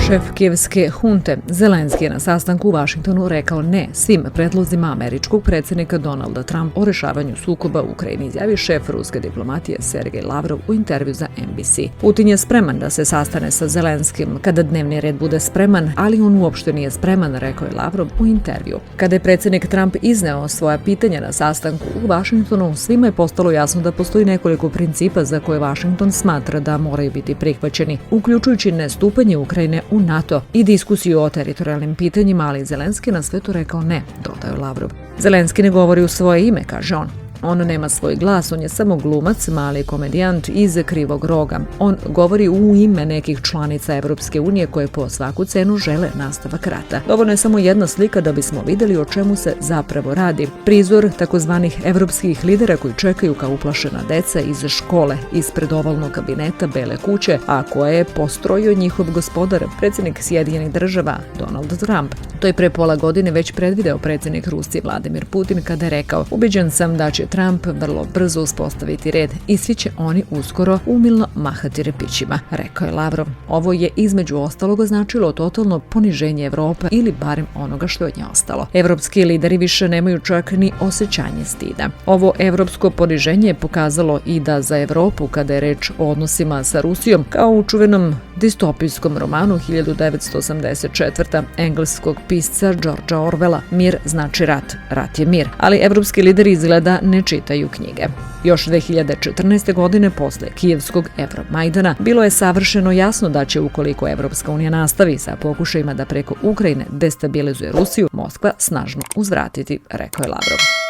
Šef kijevske hunte Zelenski je na sastanku u Vašingtonu rekao ne svim predlozima američkog predsjednika Donalda Trumpa o rešavanju sukoba u Ukrajini, izjavi šef ruske diplomatije Sergej Lavrov u intervju za NBC. Putin je spreman da se sastane sa Zelenskim kada dnevni red bude spreman, ali on uopšte nije spreman, rekao je Lavrov u intervju. Kada je predsjednik Trump izneo svoja pitanja na sastanku u Vašingtonu, svima je postalo jasno da postoji nekoliko principa za koje Vašington smatra da moraju biti prihvaćeni, uključujući nestupanje Ukrajine u NATO i diskusiju o teritorijalnim pitanjima, ali Zelenski na sve to rekao ne, dodao je Lavrov. Zelenski ne govori u svoje ime, kaže on. On nema svoj glas, on je samo glumac, mali komedijant iz Krivog Roga. On govori u ime nekih članica Evropske unije koje po svaku cenu žele nastavak rata. Dovoljno je samo jedna slika da bismo vidjeli o čemu se zapravo radi. Prizor takozvanih evropskih lidera koji čekaju kao uplašena deca iz škole, ispred ovalnog kabineta Bele kuće, a koje je postrojio njihov gospodar, predsjednik Sjedinjenih država Donald Trump. To je pre pola godine već predvideo predsjednik Rusije Vladimir Putin kada je rekao: "Ubeđen sam da će Trump vrlo brzo uspostaviti red i svi će oni uskoro umilno mahati repićima", rekao je Lavrov. Ovo je između ostalog označilo totalno poniženje Evrope ili barem onoga što je od nje ostalo. Evropski lideri više nemaju čak ni osjećanje stida. Ovo evropsko poniženje je pokazalo i da za Evropu, kada je reč o odnosima sa Rusijom, kao u čuvenom distopijskom romanu 1984. engleskog pisca Georgea Orwella, mir znači rat, rat je mir. Ali evropski lideri izgleda ne čitaju knjige. Još 2014. godine, posle kijevskog Evromajdana, bilo je savršeno jasno da će, ukoliko Evropska unija nastavi sa pokušajima da preko Ukrajine destabilizuje Rusiju, Moskva snažno uzvratiti, rekao je Lavrov.